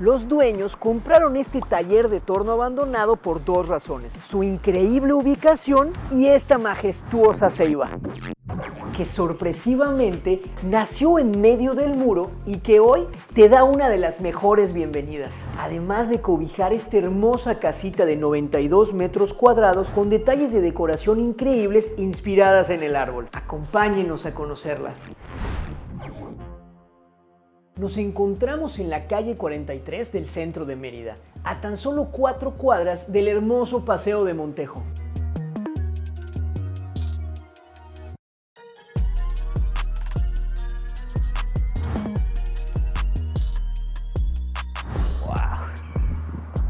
Los dueños compraron este taller de torno abandonado por dos razones: su increíble ubicación y esta majestuosa ceiba, que sorpresivamente nació en medio del muro y que hoy te da una de las mejores bienvenidas. Además de cobijar esta hermosa casita de 92 metros cuadrados con detalles de decoración increíbles inspiradas en el árbol. Acompáñenos a conocerla. Nos encontramos en la calle 43 del centro de Mérida, a tan solo 4 cuadras del hermoso Paseo de Montejo.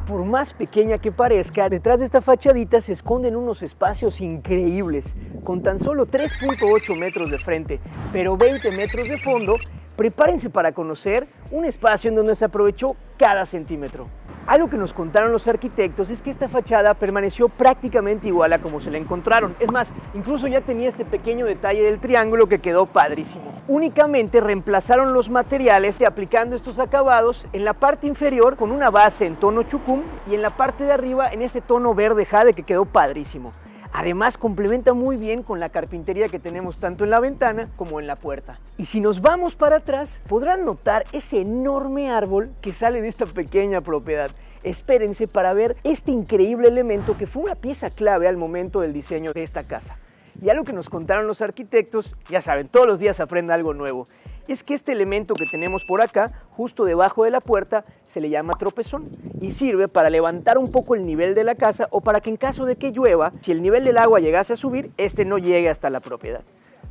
Por más pequeña que parezca, detrás de esta fachadita se esconden unos espacios increíbles, con tan solo 3.8 metros de frente, pero 20 metros de fondo. Prepárense para conocer un espacio en donde se aprovechó cada centímetro. Algo que nos contaron los arquitectos es que esta fachada permaneció prácticamente igual a como se la encontraron. Es más, incluso ya tenía este pequeño detalle del triángulo que quedó padrísimo. Únicamente reemplazaron los materiales aplicando estos acabados en la parte inferior con una base en tono chucum y en la parte de arriba en este tono verde jade que quedó padrísimo. Además, complementa muy bien con la carpintería que tenemos tanto en la ventana como en la puerta. Y si nos vamos para atrás, podrán notar ese enorme árbol que sale de esta pequeña propiedad. Espérense para ver este increíble elemento que fue una pieza clave al momento del diseño de esta casa. Y algo que nos contaron los arquitectos, ya saben, todos los días aprende algo nuevo. Y es que este elemento que tenemos por acá, justo debajo de la puerta, se le llama tropezón y sirve para levantar un poco el nivel de la casa o para que en caso de que llueva, si el nivel del agua llegase a subir, este no llegue hasta la propiedad.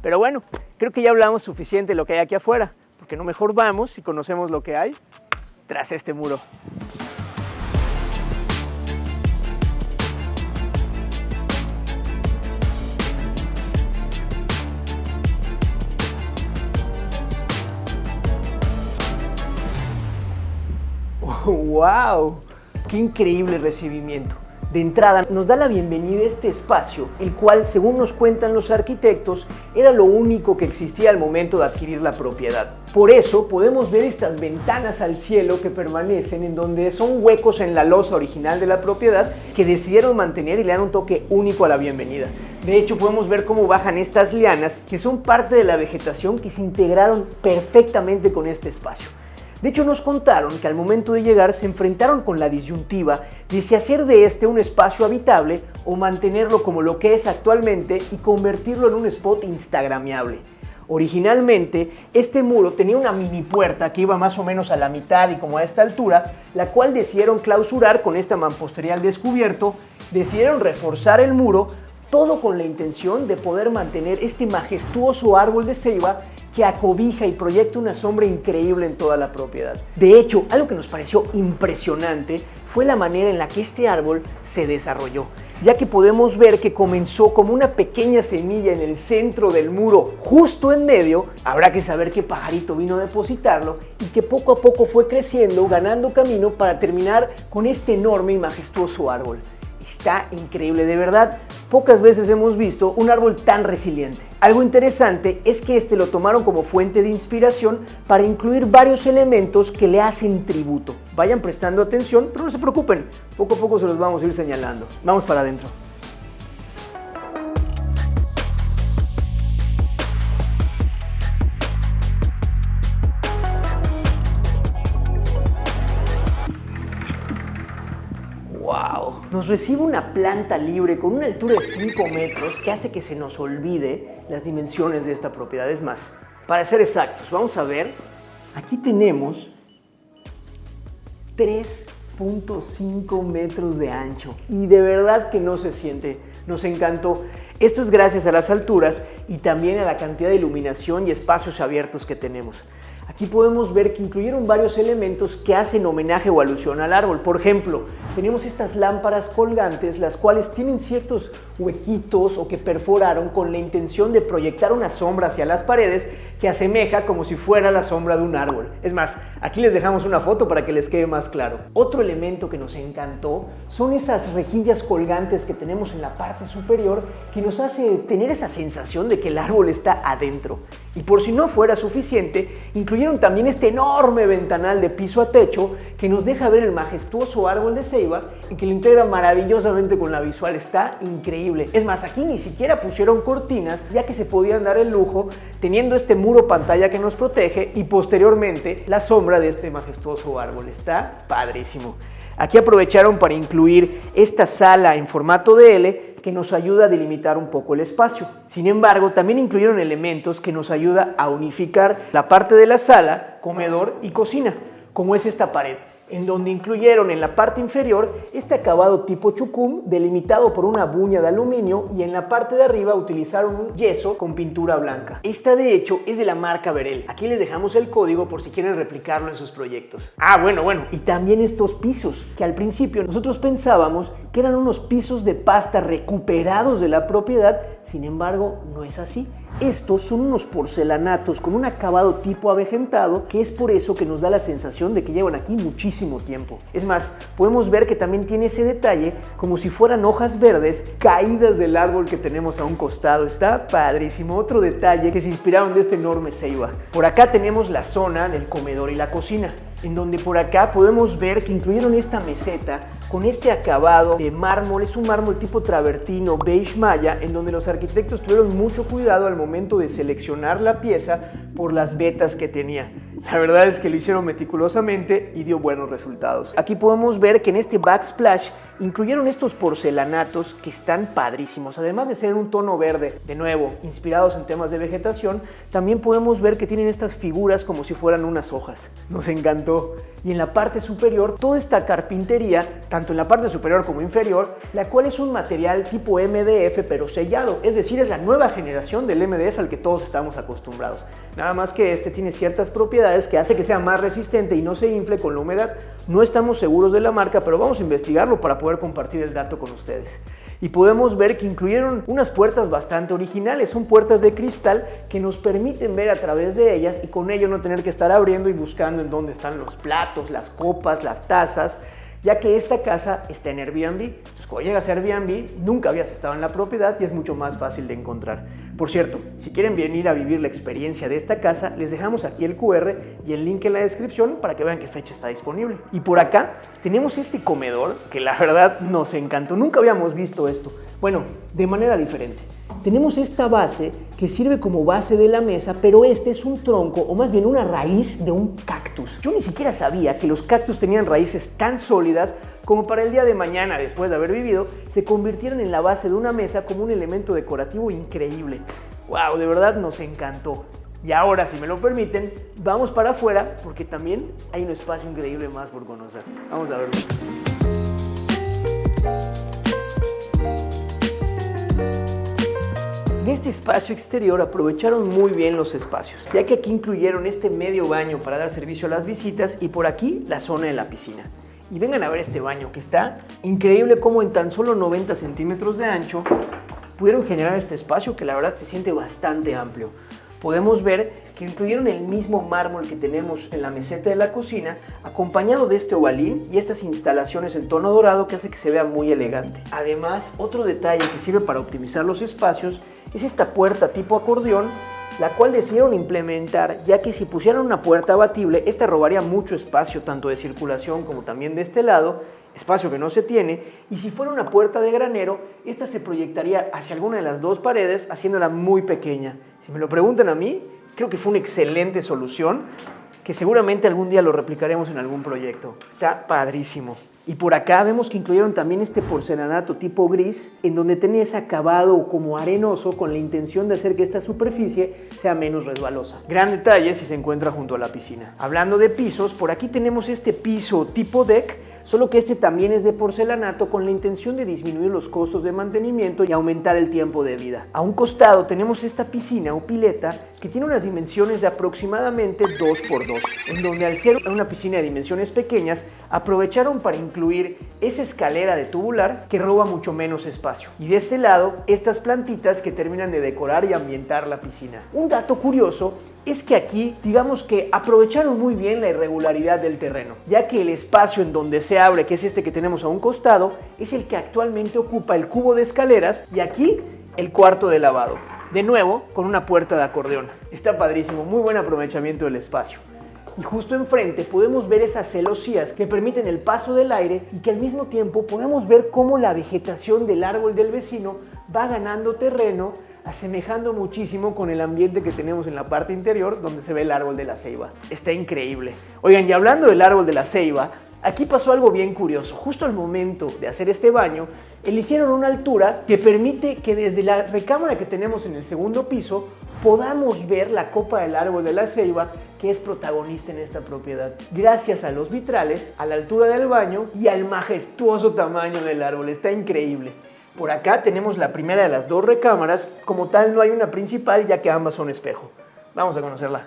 Pero bueno, creo que ya hablamos suficiente de lo que hay aquí afuera, porque no mejor vamos y conocemos lo que hay tras este muro. ¡Wow! ¡Qué increíble recibimiento! De entrada nos da la bienvenida a este espacio, el cual, según nos cuentan los arquitectos, era lo único que existía al momento de adquirir la propiedad. Por eso podemos ver estas ventanas al cielo que permanecen, en donde son huecos en la losa original de la propiedad que decidieron mantener y le dan un toque único a la bienvenida. De hecho, podemos ver cómo bajan estas lianas, que son parte de la vegetación que se integraron perfectamente con este espacio. De hecho, nos contaron que al momento de llegar se enfrentaron con la disyuntiva de si hacer de este un espacio habitable o mantenerlo como lo que es actualmente y convertirlo en un spot instagramiable. Originalmente, este muro tenía una mini puerta que iba más o menos a la mitad y como a esta altura, la cual decidieron clausurar con esta mampostería al descubierto, decidieron reforzar el muro, todo con la intención de poder mantener este majestuoso árbol de ceiba que acobija y proyecta una sombra increíble en toda la propiedad. De hecho, algo que nos pareció impresionante fue la manera en la que este árbol se desarrolló, ya que podemos ver que comenzó como una pequeña semilla en el centro del muro, justo en medio. Habrá que saber qué pajarito vino a depositarlo y que poco a poco fue creciendo, ganando camino para terminar con este enorme y majestuoso árbol. Está increíble, de verdad, pocas veces hemos visto un árbol tan resiliente. Algo interesante es que este lo tomaron como fuente de inspiración para incluir varios elementos que le hacen tributo. Vayan prestando atención, pero no se preocupen, poco a poco se los vamos a ir señalando. Vamos para adentro. Nos recibe una planta libre con una altura de 5 metros que hace que se nos olvide las dimensiones de esta propiedad. Es más, para ser exactos, vamos a ver, aquí tenemos 3.5 metros de ancho y de verdad que no se siente, nos encantó. Esto es gracias a las alturas y también a la cantidad de iluminación y espacios abiertos que tenemos. Aquí podemos ver que incluyeron varios elementos que hacen homenaje o alusión al árbol. Por ejemplo, tenemos estas lámparas colgantes, las cuales tienen ciertos huequitos o que perforaron con la intención de proyectar una sombra hacia las paredes que asemeja como si fuera la sombra de un árbol. Es más, aquí les dejamos una foto para que les quede más claro. Otro elemento que nos encantó son esas rejillas colgantes que tenemos en la parte superior que nos hace tener esa sensación de que el árbol está adentro. Y por si no fuera suficiente, incluyeron también este enorme ventanal de piso a techo que nos deja ver el majestuoso árbol de ceiba y que lo integra maravillosamente con la visual. Está increíble. Es más, aquí ni siquiera pusieron cortinas, ya que se podían dar el lujo teniendo este muro pantalla que nos protege y posteriormente la sombra de este majestuoso árbol. Está padrísimo. Aquí aprovecharon para incluir esta sala en formato de L que nos ayuda a delimitar un poco el espacio. Sin embargo, también incluyeron elementos que nos ayudan a unificar la parte de la sala, comedor y cocina, como es esta pared, en donde incluyeron en la parte inferior este acabado tipo chucum delimitado por una buña de aluminio y en la parte de arriba utilizaron un yeso con pintura blanca. Esta de hecho es de la marca Verel. Aquí les dejamos el código por si quieren replicarlo en sus proyectos. Bueno, y también estos pisos, que al principio nosotros pensábamos que eran unos pisos de pasta recuperados de la propiedad, sin embargo no es así. Estos son unos porcelanatos con un acabado tipo avejentado, que es por eso que nos da la sensación de que llevan aquí muchísimo tiempo. Es más, podemos ver que también tiene ese detalle como si fueran hojas verdes caídas del árbol que tenemos a un costado. Está padrísimo. Otro detalle que se inspiraron de este enorme ceiba. Por acá tenemos la zona del comedor y la cocina, en donde por acá podemos ver que incluyeron esta meseta con este acabado de mármol. Es un mármol tipo travertino beige maya, en donde los arquitectos tuvieron mucho cuidado al momento de seleccionar la pieza por las vetas que tenía. La verdad es que lo hicieron meticulosamente y dio buenos resultados. Aquí podemos ver que en este backsplash incluyeron estos porcelanatos que están padrísimos. Además de ser en un tono verde, de nuevo, inspirados en temas de vegetación, también podemos ver que tienen estas figuras como si fueran unas hojas. Nos encantó. Y en la parte superior, toda esta carpintería, tanto en la parte superior como inferior, la cual es un material tipo MDF pero sellado. Es decir, es la nueva generación del MDF al que todos estamos acostumbrados. Nada más que este tiene ciertas propiedades que hace que sea más resistente y no se infle con la humedad. No estamos seguros de la marca, pero vamos a investigarlo para poder compartir el dato con ustedes. Y podemos ver que incluyeron unas puertas bastante originales. Son puertas de cristal que nos permiten ver a través de ellas y con ello no tener que estar abriendo y buscando en dónde están los platos, las copas, las tazas, ya que esta casa está en Airbnb. Entonces, cuando llegas a Airbnb, nunca habías estado en la propiedad y es mucho más fácil de encontrar. Por cierto, si quieren venir a vivir la experiencia de esta casa, les dejamos aquí el QR y el link en la descripción para que vean qué fecha está disponible. Y por acá tenemos este comedor que la verdad nos encantó. Nunca habíamos visto esto. Bueno, de manera diferente. Tenemos esta base que sirve como base de la mesa, pero este es un tronco, o más bien una raíz de un cactus. Yo ni siquiera sabía que los cactus tenían raíces tan sólidas como para el día de mañana, después de haber vivido, se convirtieron en la base de una mesa como un elemento decorativo increíble. ¡Wow! De verdad nos encantó. Y ahora, si me lo permiten, vamos para afuera porque también hay un espacio increíble más por conocer. Vamos a verlo. En este espacio exterior aprovecharon muy bien los espacios, ya que aquí incluyeron este medio baño para dar servicio a las visitas y por aquí la zona de la piscina. Y vengan a ver este baño que está increíble, como en tan solo 90 centímetros de ancho pudieron generar este espacio que la verdad se siente bastante amplio. Podemos ver que incluyeron el mismo mármol que tenemos en la meseta de la cocina, acompañado de este ovalín y estas instalaciones en tono dorado que hace que se vea muy elegante. Además, otro detalle que sirve para optimizar los espacios es esta puerta tipo acordeón, la cual decidieron implementar, ya que si pusieran una puerta abatible, esta robaría mucho espacio, tanto de circulación como también de este lado, espacio que no se tiene, y si fuera una puerta de granero, esta se proyectaría hacia alguna de las dos paredes, haciéndola muy pequeña. Si me lo preguntan a mí, creo que fue una excelente solución, que seguramente algún día lo replicaremos en algún proyecto. Está padrísimo. Y por acá vemos que incluyeron también este porcelanato tipo gris, en donde tenía ese acabado como arenoso con la intención de hacer que esta superficie sea menos resbalosa. Gran detalle si se encuentra junto a la piscina. Hablando de pisos, por aquí tenemos este piso tipo deck, solo que este también es de porcelanato con la intención de disminuir los costos de mantenimiento y aumentar el tiempo de vida. A un costado tenemos esta piscina o pileta que tiene unas dimensiones de aproximadamente 2x2, en donde al ser una piscina de dimensiones pequeñas, aprovecharon para incluir esa escalera de tubular que roba mucho menos espacio. Y de este lado, estas plantitas que terminan de decorar y ambientar la piscina. Un dato curioso es que aquí, digamos que aprovecharon muy bien la irregularidad del terreno, ya que el espacio en donde se abre, que es este que tenemos a un costado, es el que actualmente ocupa el cubo de escaleras y aquí el cuarto de lavado. De nuevo, con una puerta de acordeón. Está padrísimo, muy buen aprovechamiento del espacio. Y justo enfrente podemos ver esas celosías que permiten el paso del aire y que al mismo tiempo podemos ver cómo la vegetación del árbol del vecino va ganando terreno, asemejando muchísimo con el ambiente que tenemos en la parte interior donde se ve el árbol de la ceiba. Está increíble. Oigan, y hablando del árbol de la ceiba, aquí pasó algo bien curioso. Justo al momento de hacer este baño, eligieron una altura que permite que desde la recámara que tenemos en el segundo piso podamos ver la copa del árbol de la ceiba que es protagonista en esta propiedad. Gracias a los vitrales, a la altura del baño y al majestuoso tamaño del árbol. Está increíble. Por acá tenemos la primera de las dos recámaras. Como tal no hay una principal ya que ambas son espejo. Vamos a conocerla.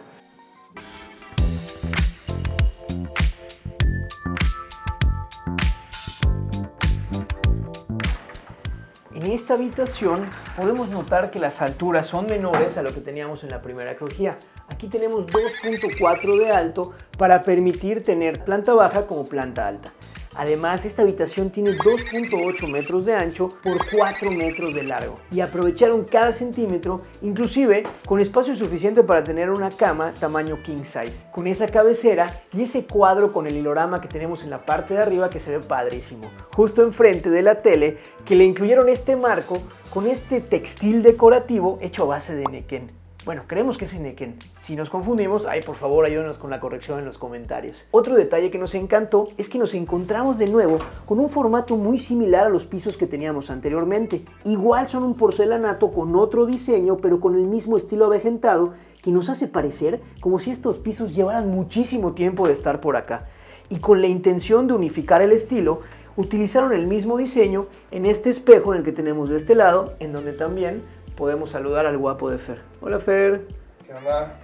En esta habitación podemos notar que las alturas son menores a lo que teníamos en la primera crujía. Aquí tenemos 2.4 de alto para permitir tener planta baja como planta alta. Además, esta habitación tiene 2.8 metros de ancho por 4 metros de largo y aprovecharon cada centímetro, inclusive con espacio suficiente para tener una cama tamaño king size, con esa cabecera y ese cuadro con el hilorama que tenemos en la parte de arriba que se ve padrísimo, justo enfrente de la tele, que le incluyeron este marco con este textil decorativo hecho a base de nequén. Bueno, creemos que es nequén. Si nos confundimos, por favor ayúdenos con la corrección en los comentarios. Otro detalle que nos encantó es que nos encontramos de nuevo con un formato muy similar a los pisos que teníamos anteriormente. Igual son un porcelanato con otro diseño, pero con el mismo estilo avejentado, que nos hace parecer como si estos pisos llevaran muchísimo tiempo de estar por acá. Y con la intención de unificar el estilo, utilizaron el mismo diseño en este espejo en el que tenemos de este lado, en donde también podemos saludar al guapo de Fer. Hola Fer. ¿Qué onda?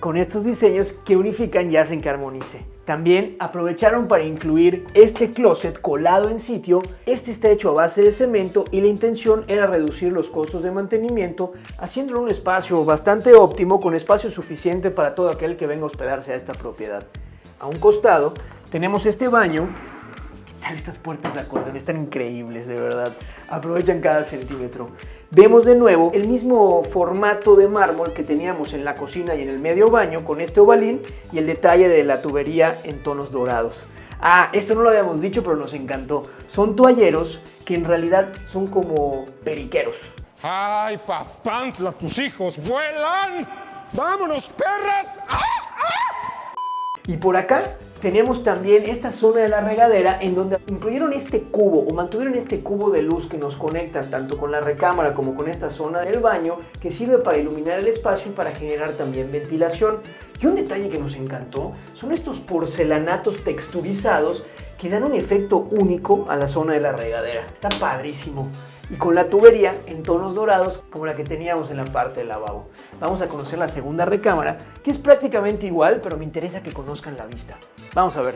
Con estos diseños que unifican y hacen que armonice. También aprovecharon para incluir este closet colado en sitio. Este está hecho a base de cemento y la intención era reducir los costos de mantenimiento, haciéndolo un espacio bastante óptimo, con espacio suficiente para todo aquel que venga a hospedarse a esta propiedad. A un costado tenemos este baño. ¿Qué tal estas puertas de acordeón? Están increíbles, de verdad. Aprovechan cada centímetro. Vemos de nuevo el mismo formato de mármol que teníamos en la cocina y en el medio baño con este ovalín y el detalle de la tubería en tonos dorados. Esto no lo habíamos dicho, pero nos encantó. Son toalleros que en realidad son como periqueros. ¡Ay, papantla, tus hijos vuelan! ¡Vámonos, perras! Y por acá tenemos también esta zona de la regadera en donde incluyeron este cubo o mantuvieron este cubo de luz que nos conecta tanto con la recámara como con esta zona del baño, que sirve para iluminar el espacio y para generar también ventilación. Y un detalle que nos encantó son estos porcelanatos texturizados que dan un efecto único a la zona de la regadera. Está padrísimo. Y con la tubería en tonos dorados como la que teníamos en la parte del lavabo. Vamos a conocer la segunda recámara, que es prácticamente igual, pero me interesa que conozcan la vista. Vamos a ver.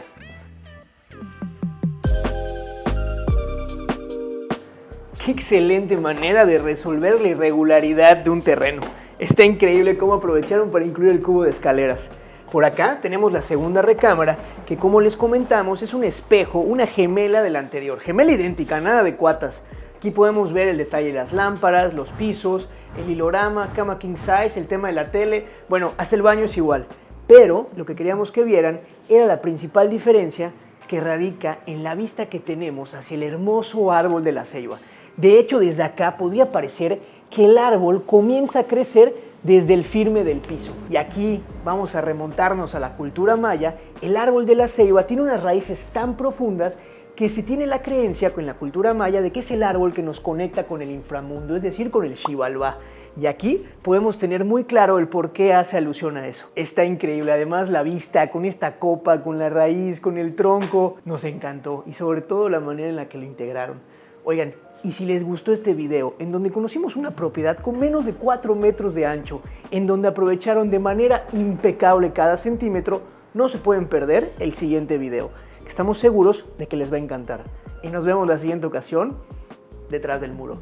Qué excelente manera de resolver la irregularidad de un terreno. Está increíble cómo aprovecharon para incluir el cubo de escaleras. Por acá tenemos la segunda recámara, que como les comentamos es un espejo, una gemela de la anterior. Gemela idéntica, nada de cuatas. Aquí podemos ver el detalle de las lámparas, los pisos, el hilorama, cama king size, el tema de la tele. Bueno, hasta el baño es igual. Pero lo que queríamos que vieran era la principal diferencia, que radica en la vista que tenemos hacia el hermoso árbol de la ceiba. De hecho, desde acá podría parecer que el árbol comienza a crecer desde el firme del piso. Y aquí vamos a remontarnos a la cultura maya. El árbol de la ceiba tiene unas raíces tan profundas que se tiene la creencia con la cultura maya de que es el árbol que nos conecta con el inframundo, es decir, con el Xibalbá. Y aquí podemos tener muy claro el por qué hace alusión a eso. Está increíble, además la vista con esta copa, con la raíz, con el tronco, nos encantó, y sobre todo la manera en la que lo integraron. Oigan, y si les gustó este video, en donde conocimos una propiedad con menos de 4 metros de ancho, en donde aprovecharon de manera impecable cada centímetro, no se pueden perder el siguiente video. Estamos seguros de que les va a encantar. Y nos vemos la siguiente ocasión, detrás del muro.